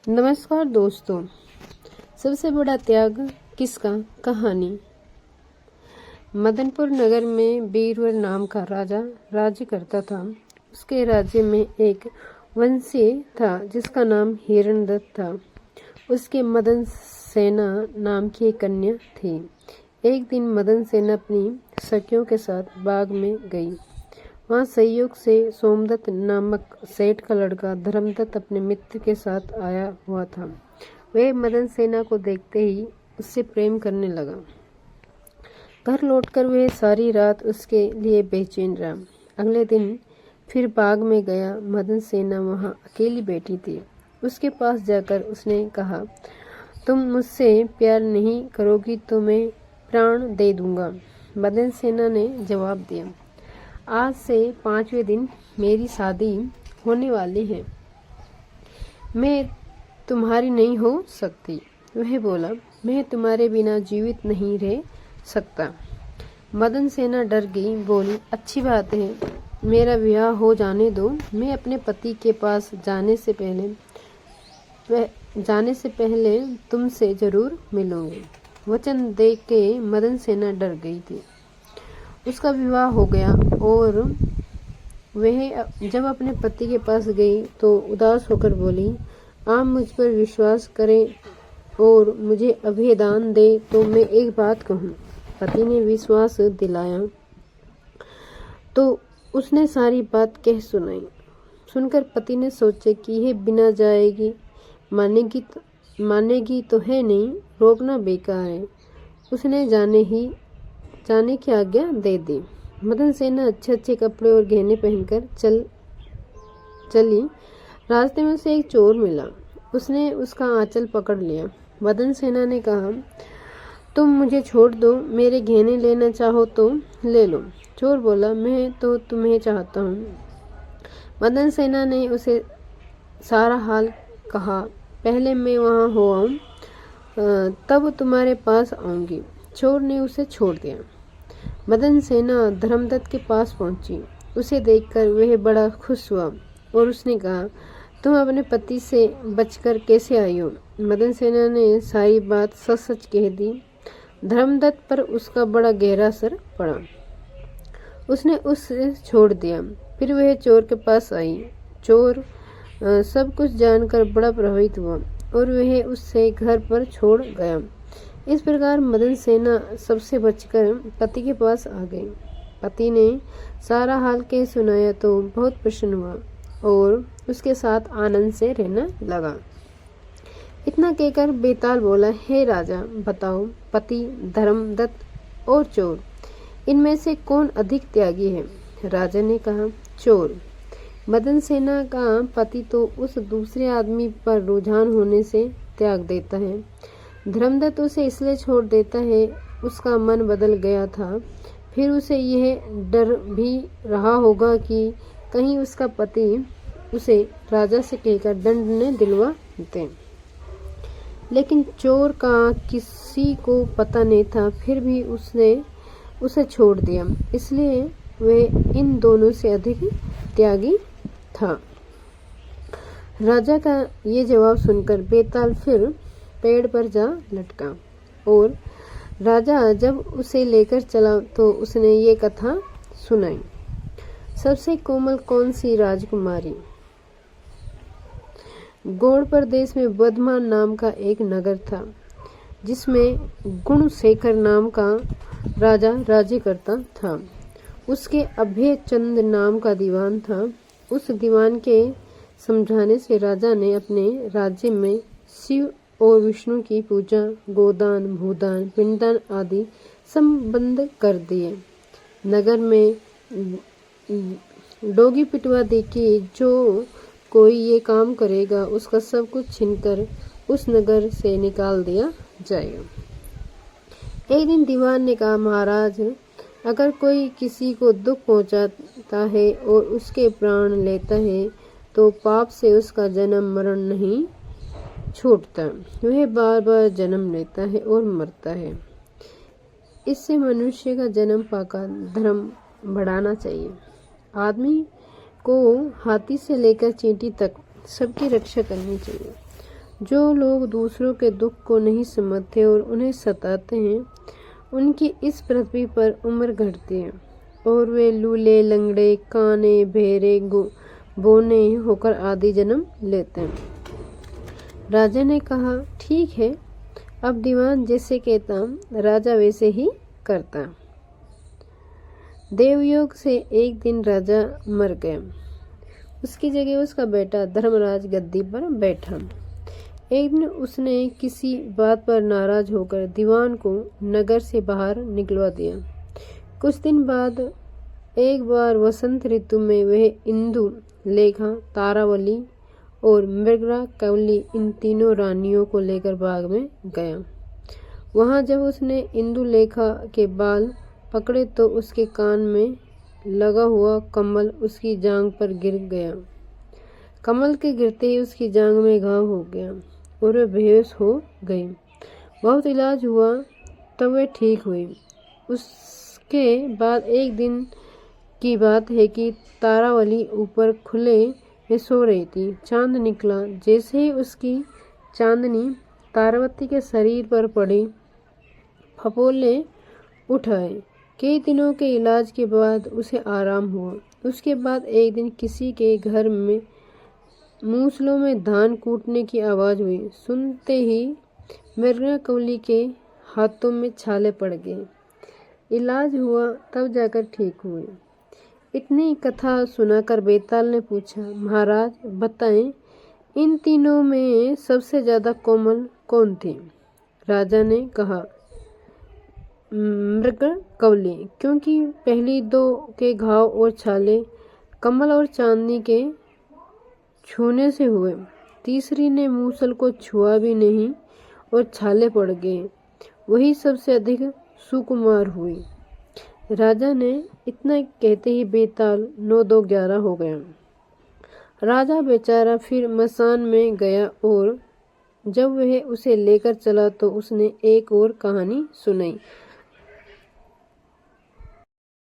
नमस्कार दोस्तों। सबसे बड़ा त्याग किसका कहानी। मदनपुर नगर में बीरबल नाम का राजा राज्य करता था। उसके राज्य में एक वंशी था जिसका नाम हिरण्यदत्त था। उसके मदन सेना नाम की एक कन्या थी। एक दिन मदन सेना अपनी सखियों के साथ बाग में गई। वहाँ संयोग से सोमदत्त नामक सेठ का लड़का धर्मदत्त अपने मित्र के साथ आया हुआ था। वह मदन सेना को देखते ही उससे प्रेम करने लगा। घर लौटकर वह सारी रात उसके लिए बेचैन रहा। अगले दिन फिर बाग में गया। मदन सेना वहाँ अकेली बैठी थी। उसके पास जाकर उसने कहा, तुम मुझसे प्यार नहीं करोगी तो मैं प्राण दे दूंगा। मदन सेना ने जवाब दिया, आज से 5वें दिन मेरी शादी होने वाली है, मैं तुम्हारी नहीं हो सकती। वह बोला, मैं तुम्हारे बिना जीवित नहीं रह सकता। मदन सेना डर गई, बोली, अच्छी बात है, मेरा विवाह हो जाने दो। मैं अपने पति के पास जाने से पहले तुमसे जरूर मिलूंगी। वचन दे के मदन सेना डर गई थी। उसका विवाह हो गया और वह जब अपने पति के पास गई तो उदास होकर बोली, आप मुझ पर विश्वास करें और मुझे अभयदान दे तो मैं एक बात कहूँ। पति ने विश्वास दिलाया तो उसने सारी बात कह सुनाई। सुनकर पति ने सोचा कि यह बिना जाएगी, मानेगी तो है नहीं, रोकना बेकार है। उसने जाने की आज्ञा दे दी। मदन सेना अच्छे कपड़े और गहने पहनकर चली। रास्ते में उसे एक चोर मिला। उसने उसका आंचल पकड़ लिया। मदन सेना ने कहा, तुम मुझे छोड़ दो, मेरे गहने लेना चाहो तो ले लो। चोर बोला, मैं तो तुम्हें चाहता हूँ। मदन सेना ने उसे सारा हाल कहा, पहले मैं वहाँ हो आऊँ तब तुम्हारे पास आऊंगी। चोर ने उसे छोड़ दिया। मदन सेना धर्मदत्त के पास पहुंची। उसे देखकर वह बड़ा खुश हुआ और उसने कहा, तुम अपने पति से बचकर कैसे आई हो। मदन सेना ने सारी बात सच सच कह दी। धर्मदत्त पर उसका बड़ा गहरा असर पड़ा। उसने उसे छोड़ दिया। फिर वह चोर के पास आई। चोर सब कुछ जानकर बड़ा प्रभावित हुआ और वह उससे घर पर छोड़ गया। इस प्रकार मदन सेना सबसे बचकर पति के पास आ गई। पति ने सारा हाल कह सुनाया तो बहुत प्रसन्न हुआ और उसके साथ आनंद से रहने लगा। इतना कहकर बेताल बोला, हे राजा, बताओ, पति, धर्मदत्त और चोर, इनमें से कौन अधिक त्यागी है। राजा ने कहा, चोर। मदन सेना का पति तो उस दूसरे आदमी पर रुझान होने से त्याग देता है। धर्मदत्त उसे इसलिए छोड़ देता है, उसका मन बदल गया था। फिर उसे यह डर भी रहा होगा कि कहीं उसका पति उसे राजा से कहकर दंड न दिलवा दे। लेकिन चोर का किसी को पता नहीं था, फिर भी उसने उसे छोड़ दिया। इसलिए वह इन दोनों से अधिक त्यागी था। राजा का ये जवाब सुनकर बेताल फिर पेड़ पर जा लटका और राजा जब उसे लेकर चला तो उसने ये कथा सुनाई। सबसे कोमल कौन सी राजकुमारी। गौड़ प्रदेश में बदमान नाम का एक नगर था जिसमें गुणशेखर नाम का राजा राज्य करता था। उसके अभय चंद नाम का दीवान था। उस दीवान के समझाने से राजा ने अपने राज्य में शिव और विष्णु की पूजा, गोदान, भूदान, पिंडदान आदि संबंध कर दिए। नगर में डोगी पिटवा दी कि जो कोई ये काम करेगा उसका सब कुछ छीनकर उस नगर से निकाल दिया जाएगा। एक दिन दीवान ने कहा, महाराज, अगर कोई किसी को दुख पहुंचाता है और उसके प्राण लेता है तो पाप से उसका जन्म मरण नहीं छूटता, वह बार बार जन्म लेता है और मरता है। इससे मनुष्य का जन्म पाकर धर्म बढ़ाना चाहिए। आदमी को हाथी से लेकर चींटी तक सबकी रक्षा करनी चाहिए। जो लोग दूसरों के दुख को नहीं समझते और उन्हें सताते हैं, उनकी इस पृथ्वी पर उम्र घटती है और वे लूले, लंगड़े, काने, बहरे, बोने होकर आदि जन्म लेते हैं। राजा ने कहा, ठीक है, अब दीवान जैसे कहता राजा वैसे ही करता। देवयोग से एक दिन राजा मर गया। उसकी जगह उसका बेटा धर्मराज गद्दी पर बैठा। एक दिन उसने किसी बात पर नाराज होकर दीवान को नगर से बाहर निकलवा दिया। कुछ दिन बाद एक बार वसंत ऋतु में वह इंदु, लेखा, तारावली और मृगरा कवली इन तीनों रानियों को लेकर बाग में गया। वहां जब उसने इंदु लेखा के बाल पकड़े तो उसके कान में लगा हुआ कमल उसकी जांघ पर गिर गया। कमल के गिरते ही उसकी जांघ में घाव हो गया और वह बेहोश हो गई। बहुत इलाज हुआ तब वह ठीक हुई। उसके बाद एक दिन की बात है कि तारावली ऊपर खुले में सो रही थी। चांद निकला। जैसे ही उसकी चांदनी तारावती के शरीर पर पड़ी, फपोले उठ आए। कई दिनों के इलाज के बाद उसे आराम हुआ। उसके बाद एक दिन किसी के घर में मूसलों में धान कूटने की आवाज़ हुई। सुनते ही मृगरा कवली के हाथों में छाले पड़ गए। इलाज हुआ तब जाकर ठीक हुए। इतनी कथा सुनाकर बेताल ने पूछा, महाराज बताएं, इन तीनों में सबसे ज्यादा कोमल कौन थी? राजा ने कहा, मृग कवली, क्योंकि पहली दो के घाव और छाले कमल और चांदनी के छूने से हुए। तीसरी ने मूसल को छुआ भी नहीं और छाले पड़ गए। वही सबसे अधिक सुकुमार हुई। राजा ने इतना कहते ही बेताल 9-2-11 हो गया। राजा बेचारा फिर मसान में गया और जब वह उसे लेकर चला तो उसने एक और कहानी सुनाई।